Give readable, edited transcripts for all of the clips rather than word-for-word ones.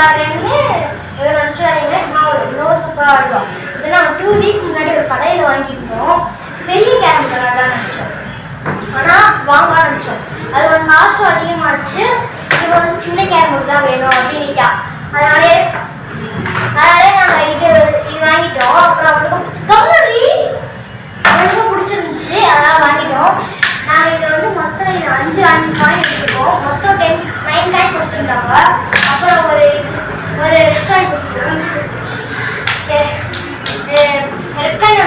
ஆடுறேன்னு நினச்சாருங்க. இன்னும் சூப்பராக ஆடுவோம். இதெல்லாம் 2 வீக் முன்னாடி ஒரு கடையில் வாங்கியிருந்தோம். பெரிய கேரம் போர்டு தான் நினச்சோம், ஆனால் வாங்கலாம்னு நினச்சோம். அது ஒரு காஸ்ட்டும் அதிகமாகிடுச்சு. இது வந்து சின்ன கேரம் போர்டு தான் வேணும் அப்படின்னுட்டா. அதனாலே நாங்கள் இது வாங்கிட்டோம். அப்புறம் அவனுக்கும் பிடிச்சிருந்துச்சு, அதனால் வாங்கிட்டோம். நாங்கள் இதில் வந்து மொத்தம் 5 காயின் எடுத்துருக்கோம். மொத்தம் 9 காயின் கொடுத்துருந்தாங்க. அப்புறம் ஒரு ரெட் காயின்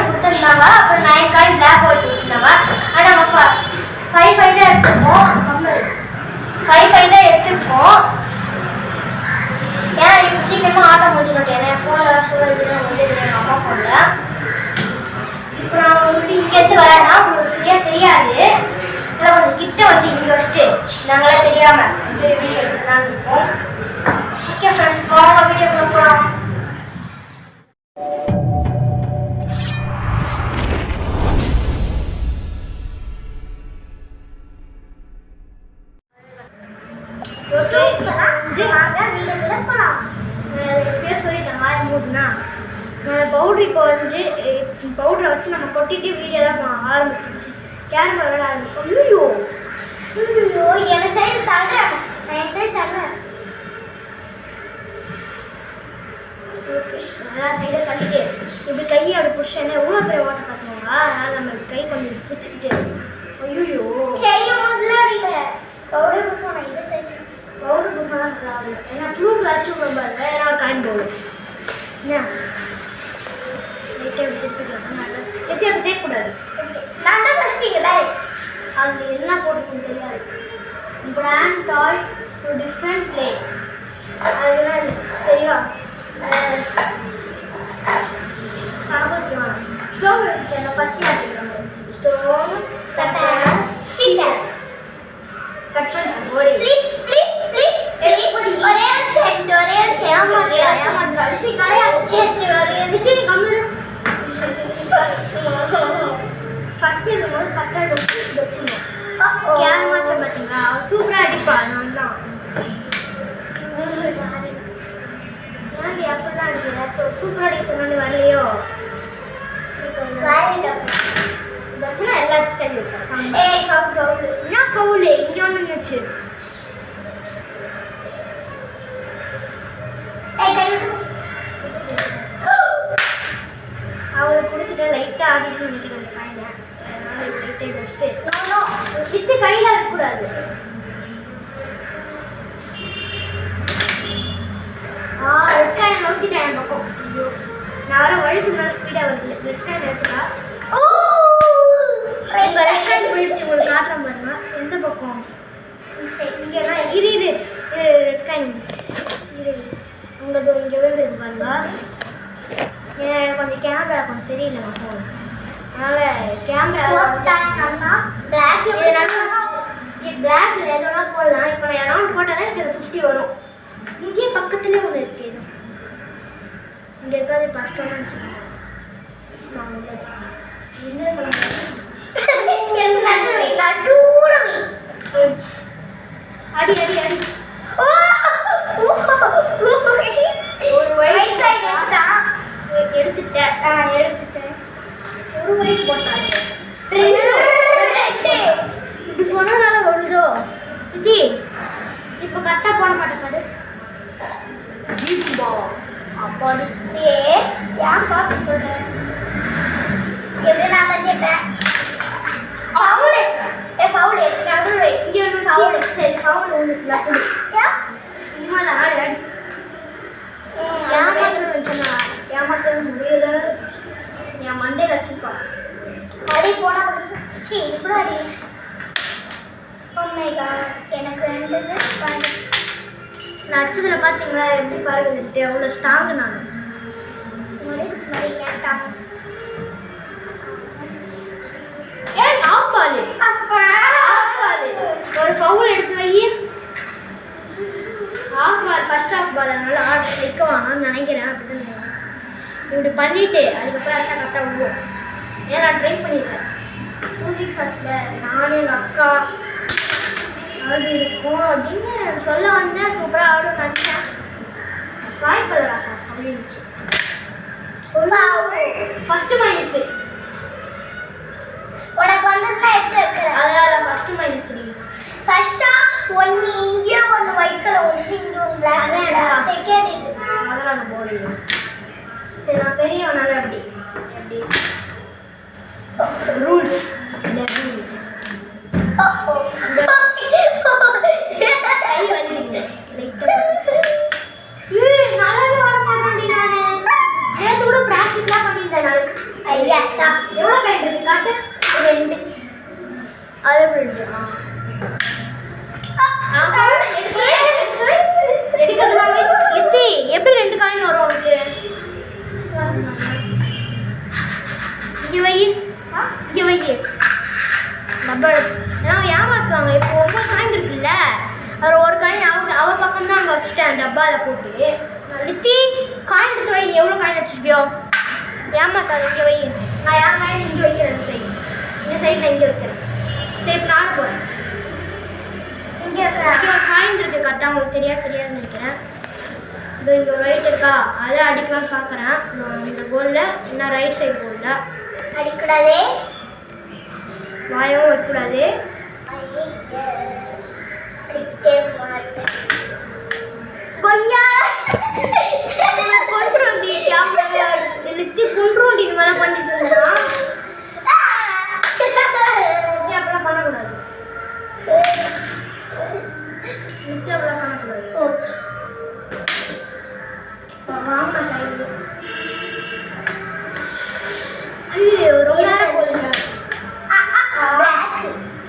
கொடுத்துருந்தாங்க. அப்புறம் 9 காயின் பிளாக் ஒயிட் கொடுத்துருந்தாங்க. ஆனால் நம்ம 5 தான் எடுத்துருக்கோம். 5 தான் எடுத்துருக்கோம். ஏன்னா இப்போ சீக்கிரமாக ஆட்டம் முடிச்சுக்கிட்டேன். ஏன்னா ஃபோனில் ஸ்டோரேஜ் வந்து எங்கள் அம்மா ஃபோனில். இப்போ நான் வந்து இங்கேருந்து வரேன்னா உங்களுக்கு சரியாக தெரியாது. இல்லை கொஞ்சம் கிட்ட வந்து இங்கே வச்சுட்டு நாங்களாம் தெரியாமல் இந்த வீடியோ எடுத்துதான் இருக்கோம். ஓகே ஃப்ரெண்ட்ஸ், வாங்க வீடியோக்குள்ள போகலாம். பவுட்ரு இப்போ வந்து பவுடரை வச்சு நம்ம கொட்டிட்டு வீடியோ தான் ஆரம்பிச்சு கேரம் விளையாட ஆரம்பிப்போம். ஐயோ என் சைடு தடுறேன், என் சைடு தடுறேன். ஓகே, நல்லா சைடை தள்ளிட்டு இப்படி கையை அப்படி பிடிச்சேன்னா எவ்வளோ பெரிய ஓட்ட பார்த்துக்கோங்க. அதனால் நம்ம கை கொஞ்சம் பிடிச்சிக்கிட்டு ஐயோ செய்யும் போதுலாம் நீங்கள் பவுடர் புதுசாக நான் இதை தைச்சு பவுடர் புதுசாக தான் ஆகுது. ஏன்னா ஃப்ளூக்கில் அடிச்சு பாருங்க. ஏன்னா காயின் பவுடர் என்ன அப்படி தேக்கக்கூடாது. நான் தான் ஃபஸ்ட்டு அது என்ன போட்டுருக்குன்னு தெரியாது. Brand toy to different play அதெல்லாம் சரியா சாபத்தியம் ஸ்டோன் வச்சுருக்கேன். ஃபஸ்ட்டு ஆட்டிருக்காங்க ஸ்டோன் கட்டர் சீசர் கட் பண்ணுறேன். ஓடி ப்ளீஸ் ப்ளீஸ் ப்ளீஸ் ஒரே ஏமாத்துற அடிச்சு கிடையாது. சரி ஒரு கம்மி ஃபஸ்ட்டு இருக்கும்போது கட்டர் வச்சுருந்தோம். கேரம் மாற்ற பார்த்தீங்களா சூப்பராக அடிப்பா. நான் தான் சாரி ஏன் எப்படிலாம் அடிக்கிறேன். சூப்பராக அடிக்க சொன்னாலும் வரலையோ வச்சுனா எல்லாத்துக்கும் தள்ளி விட்டேன். என்ன ஃபவுலு இங்கே ஒன்று நினச்சி அவரை கொடுத்துட்டு லைட்டாக ஆடிட்டு நினைக்கிறேன் அந்த காயினை. அதனால் லைட்டாக வச்சுட்டு சித்து கையில் இருக்கக்கூடாது. ரெட் காயின் நோக்கிட்டேன் என் பக்கம். ஐயோ நான் வர வழிக்கு மேலே ஸ்பீடாக வருது. ரெட் காயின் எடுத்துட்டா உங்கள் ரெட் காயின் போயிடுச்சு. உங்களுக்கு காட்டுறேன் பாருங்க எந்த பக்கம். இங்கெல்லாம் இரு ரெட் காயின் உங்கள் இங்கே விழுந்து பாருங்க. கொஞ்சம் கேமரா கொஞ்சம் சரியில்லை நம்ம ஃபோன். அதனால் கேமரா பிளாக்ல எதனா போடலாம். இப்போ நான் அரௌண்ட் போட்டால் தான் எனக்கு 50 வரும். இங்கேயே பக்கத்துலேயே ஒன்று இருக்குது. இது இங்கே இருக்காது கஷ்டமாக இருந்துச்சு. என்ன சொல்ல அடி அடி அடி ஒரு ஒயிட் எடுத்துட்டேன். ஒரு ஒயிட் போட்டாங்க. இப்படி சொன்னதுனால வருதோ இது. இப்போ கரெக்டாக போட மாட்டேன். அப்பாடி ஏன் பாப்பி சொல்கிறேன். எப்படி நான் வச்சுட்டேன் ஃபவுலு ஃபவுல் எடுத்துட்டாங்க. இங்கே ஒன்று ஃபவுல் சரி ஃபவுல் ஒன்று அப்படி சினிமா தான் ஆடி ஏமாத்திரம் வச்சுனா ஏமாற்ற முடியல. என் மண்டையில் வச்சுருப்பான் அடி போனால் சரி இப்படி அடி. உண்மைக்கா எனக்கு 2 நச்சதில் பார்த்தீங்களா எப்படி பாருங்க அவ்வளோ ஸ்ட்ராங்கு. நான் ஆஃப் பால் ஒரு ஃபவுல் எடுத்து வை. ஆஃப் பால் ஃபர்ஸ்ட் ஆஃப் பால் அதனால ஆர்டர் வைக்க வாங்கன்னு நினைக்கிறேன். அப்படி தான் இப்படி பண்ணிவிட்டு அதுக்கப்புறம் ஆச்சா கரெக்டாக விடுவோம். ஏன் நான் ட்ரை பண்ணிடுறேன். 2 வீக்ஸ் ஆச்சுல நானும் எங்கள் அக்கா ஆடி இருக்கும் அப்படின்னு சொல்ல வந்தேன். சூப்பராக ஆடும் நினச்சேன். வாய்ப்பல்ல ராசா அப்படின்னுச்சு. ஃபர்ஸ்ட் மைனஸ் உனக்கு வந்ததுன்னா எடுத்து வைக்கிறேன். அதனால ஃபர்ஸ்ட் மைனஸ் டி. ஃபர்ஸ்டா ஒன்னு இங்க ஒன்னு வைக்கல, ஒன்னு இங்க ஒன்னு பிளாக். செகண்ட் இது அதனால நான் போடுறேன். சரி நான் பெரியவனால எப்படி எப்படி ரூல்ஸ் கை வலிக்குது நல்லாவே வர மாட்டான்டி நானு. நேற்று கூட ப்ராக்டிஸ்லாம் பண்ணியிருந்தேன் நான். ஐயா எவ்வளோ காயின் இருக்கு காட்டு? 2. அது எப்படி இருக்கு? எப்படி 2 காயின் வரும் உனக்கு? இங்கே வை, இங்கே வை. டப்பா ஏமாத்துவாங்க. இப்போ 9 காயின் இருக்குல்ல, அதில் ஒரு காயின் அவ பக்கம் தான் அங்கே வச்சுட்டேன் டப்பாவில் போட்டு. லித்தி காயின் எடுத்து வை. எவ்வளோ காயின் வச்சுருக்கியோ? ஏமாத்தாது. இங்கே வை. நான் என் காயின் இங்கே வைக்கிறேன். இந்த சைடு நான் இங்கே வைக்கிறேன். சரி இப்போ நான் போகிறேன். இங்கே ஒரு காயின் இருக்குது கரெக்டாக. உங்களுக்கு சரியாக நினைக்கிறேன். இதோ இங்கே ஒரு ரைட் இருக்கா, அதை அடிக்கலாம்னு பார்க்குறேன். இந்த கோலில் என்ன ரைட் சைடு கோலில் அடிக்கூடாதே, வாயவும் வைக்கக்கூடாது. கொய்யா கொண்டுருண்டி கேமராவே லிஸ்டி கொண்டுருண்டி. இது மாதிரி பண்ணிட்டு இருந்தா அப்படிலாம் பண்ணக்கூடாது. லிஸ்டி அப்படிலாம் பண்ணக்கூடாது. வாங்க சைடு. ஐயோ ரொம்ப நேரம் போகுதுங்க.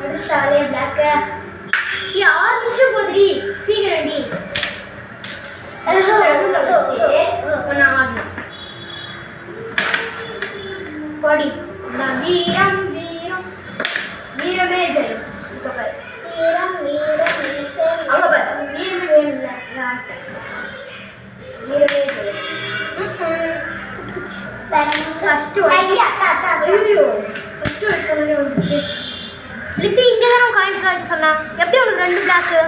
அடிச்சாலே பிளாக்க 6 நிமிஷம் போதுடி. சீக்கிரம் டி. படி வீரம் வீரம் வீரமே ஜெயம். வீரம் வீரம் அங்க பாரு வீரமே வேணும்ல. வீரமே ஜெயம். ஃபர்ஸ்ட் ஐயா தாத்தா ஐயோ ஃபர்ஸ்ட் வைக்கணும்னு வந்துச்சு. லித்தி இங்கே தான் நான் காயின்ஸ் வைக்க சொன்னா. எப்படி உனக்கு 2 பிளாக்கு?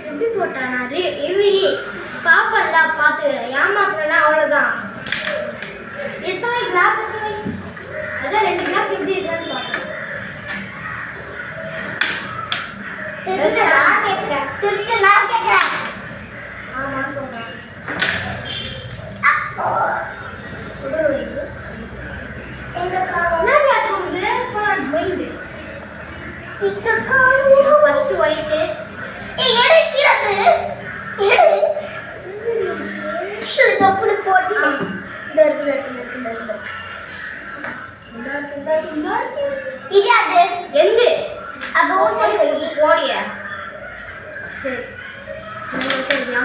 எப்படி போட்டேன் நான்? இரு பாப்பா பார்த்து ஏமாத்துறேன்னா அவ்வளோதான். எத்தனை பிளாக் எத்தனை? அதான் 2 பிளாக் எப்படி இருக்கான்னு பார்த்தேன். நான் கேட்கிறேன். ஆமாம் சொல்கிறேன். ஃபர்ஸ்ட் ஒயிட்டு அப்படி போட்டு இது அது எந்த அதுவும் சரி ஓடிய சரி சரியா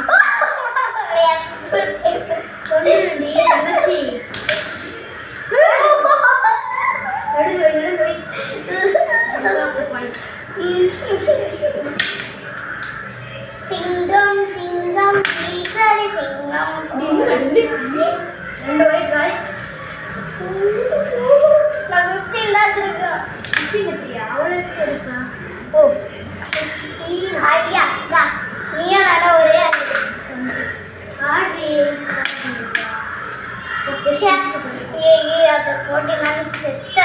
சொல்லுடி தங்கச்சி. சிங்கம் சிங்கம் ஈஸ்வரி சிங்கம். 2 ஒயிட் காய். நான் 15 தான் இருக்கேன். 15 அவ்வளோ இருக்கா? ஓ 15. ஐயா நீயா நட ஒரே ஆடி அதை போட்டு நான் செத்த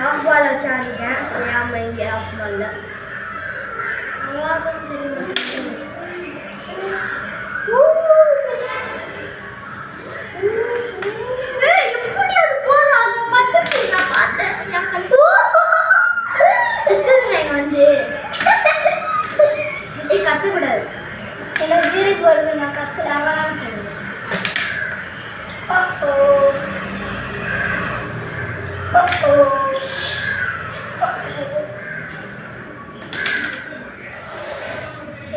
ஆஃப் பால் வச்சாடிட்டேன். ஏன் இங்கே ஆஃப் பாலில் எப்படி அது போதும்? அது பட்டுச்சு. நான் பார்த்தேன். வந்து கத்துக்கூடாது. எனக்கு சீருக்கு வருது. நான் கத்துறாங்கன்னு சொல்லுவேன்.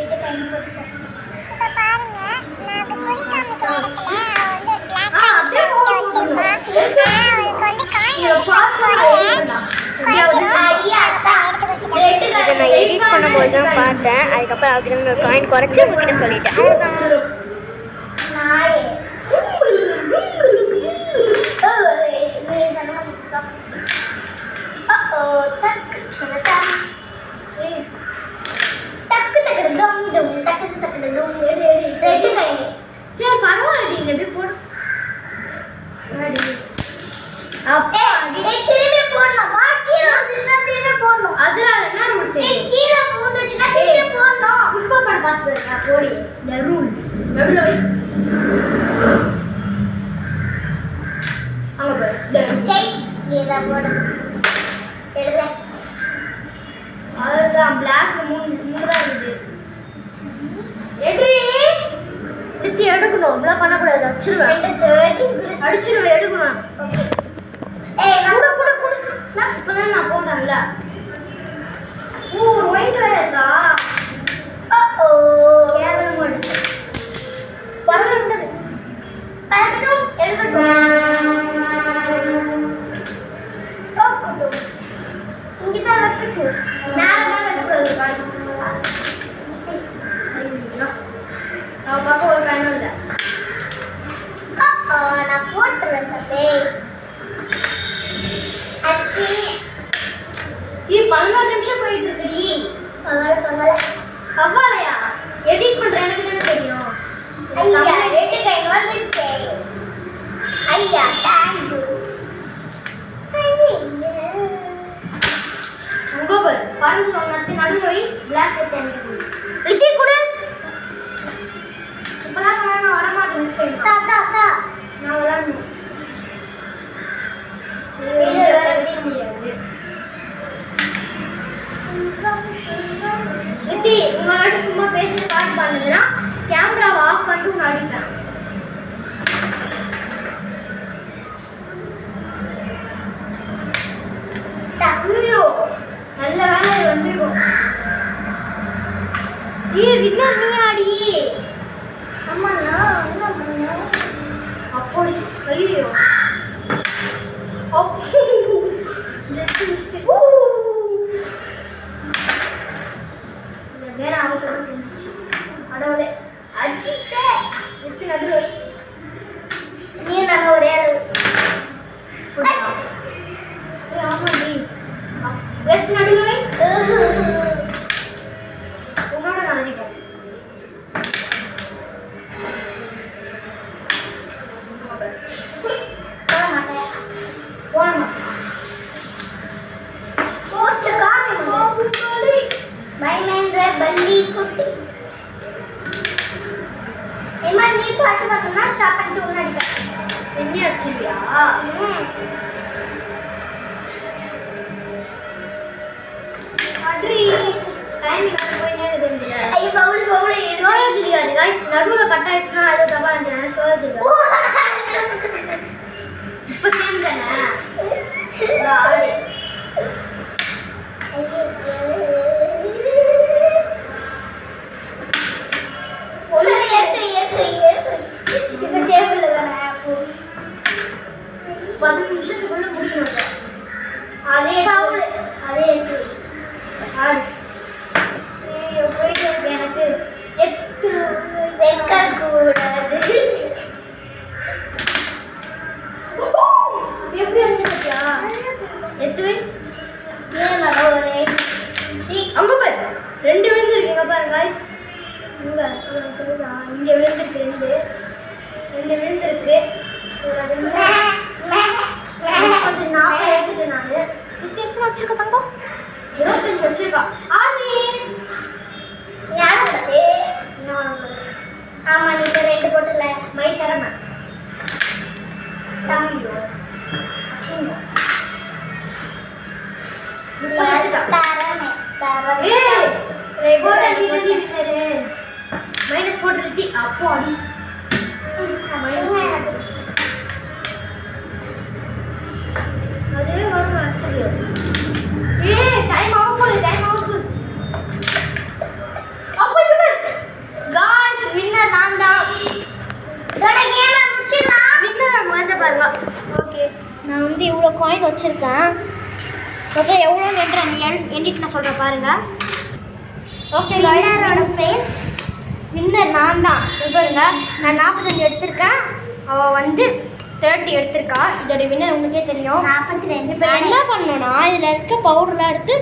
இதை நான் எடிட் பண்ணும்போது தான் பார்த்தேன். அதுக்கப்புறம் அதுக்கு காயின் குறைச்சி உங்ககிட்ட சொல்லிட்டேன். அவ்வளோதான். டக்கு டக்கு டம் டம் டக்கு டக்கு டம் ரெண்டு கையில சரி பரவாயில்ல நீங்க எப்படி போடு அப்பே திரும்பி போடணும் கீழே வந்துச்சுன்னா திரும்பி போடணும் அதனால என்ன ரூல் சரி கீழே போந்துச்சுன்னா திரும்பி போடணும் புஷ்பா படம் பார்த்து நான் போடி இந்த ரூல் நடுவில் வை அங்க பாரு சை நீதா போடு எழுத அதுதான் பிளாக் மூணு தான் இருக்குது எட்ரி எடுத்து எடுக்கணும் இப்படிலாம் பண்ணக்கூடாது அடிச்சிருவேன் அடிச்சிருவேன் எடுக்கணும் ஓகே ஏய் கூட கூட கூட நான் இப்போதான் நான் போட்டேன்ல ஓ ஒயிட் வேற இருக்கா ஓ கேவலமா இருக்கு பரவாயில்ல பறக்கட்டும் எழுதட்டும் இங்கே தான் வைக்கட்டும் மேல மேல எடுக்கூடாது காய் அவன் பக்கம் ஒரு காயும் இல்லை நான் போட்டுறேன் தம்பி அச்சி 16 நிமிஷம் போயிட்டு இருக்குடி பரவாயில்ல கவ்வாலையா எடிட் பண்ற எனக்கு என்ன தெரியும் ஐயா ரெண்டு கை வந்துச்சு ஐயா தேங்க்யூ உங்க பாருங்க உங்க நடுவில் போய் பிளாக் எழுதி கொடு இப்பெல்லாம் நான் வரமாட்டேன்னு சொல்லி தாத்தா தா நான் விளாடணும் வேற முடியாது ஸ்ருதி உங்களோட சும்மா பேசி ஸ்டார்ட் பண்ணுதுன்னா கேமராவை ஆஃப் பண்ணிட்டு உன்னை அடிப்பேன் ஐயோ நல்ல வேலை இது வந்துருக்கும் வின்னா நீ ஆடி அம்மாண்ணா என்ன பண்ணா அப்படி ஐயோ ஜஸ்ட் மிஸ்டேக் வேற அவங்க அடவுளே அஜித்தே விட்டு நடுவில் வை நீ நாங்கள் ஒரே ஆமாடி வெத்து நடுவில் வை உன்னோட நான் அதிகம் போட மாட்டேன் போனமா போட்டு காணும் பயமேன்ற பள்ளி குட்டி ஏமா நீ பாட்டு பார்க்கணும்னா ஸ்டாப் பண்ணிட்டு ஒன்று அடிப்பேன் என்ன அடிச்சிருக்கியா அட்ரி டைம் போயிட்டே இருக்குது ஐயோ பவுல் பவுல் ஸ்டோரேஜ் இருக்காது गाइस நடுவுல கட் ஆயிடுச்சுனா அது தப்பா இருந்துச்சு ஸ்டோரேஜ் இருக்காது இப்போ சேம் தானே ஆடி இப்போ சேவ் தானே 10 நிமிஷத்துக்குள்ள முடிக்கணும் அதே பவுல் அதே ஆடி ஐயோ போயிட்டே இருக்கு எனக்கு எட்டு வைக்க கூடாது எப்படி வச்சிருக்கியா எத்துவே ஏன் நல்லா ஒரே அங்க பாரு ரெண்டு விழுந்துருக்கீங்க பாருங்க गाइस இங்க விழுந்துருக்கு ரெண்டு விழுந்துருக்கு கொஞ்சம் 40 எடுத்துட்டு நானு இது எத்தனை வச்சிருக்க தங்கம் 25 வச்சிருக்கா ஆதி ஞானம் பத்தே ஆமா நீ இப்போ ரெண்டு போட்டுல மை தரமா ஐயோ தரமே தரமே ஏய் போட நீ மைனஸ் போட்டுருத்தி அப்போ அடி அதே வரும் அடுத்தது ஏய் டைம் ஆஃப் அப்போ இது गाइस வின்னர் நான் தான் இதோட கேமை முடிச்சிடலாம் வின்னர் வந்து பாருங்க ஓகே நான் வந்து இவ்வளோ காயின் வச்சிருக்கேன் மொத்தம் எவ்வளோ எண்டிட் நான் சொல்கிறேன் பாருங்க ஓகே வின்னரோட ஃபேஸ் வின்னர் நான் தான் பாருங்க நான் 45 எடுத்திருக்கேன் அவள் வந்து 30 எடுத்திருக்கா இதோட வின்னர் உங்களுக்கே தெரியும் 42 இப்போ என்ன பண்ணணும்னா இதில் இருக்க பவுடர்லாம் எடுத்து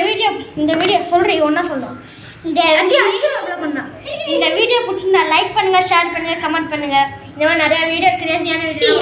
வீடியோ இந்த வீடியோ சொல்கிறீங்க ஒன்றா சொல்லணும். இந்த வீடியோ பிடிச்சிருந்தா லைக் பண்ணுங்கள், ஷேர் பண்ணுங்கள், கமெண்ட் பண்ணுங்கள். இந்த மாதிரி நிறையா வீடியோ கிரேசியான வீடியோ.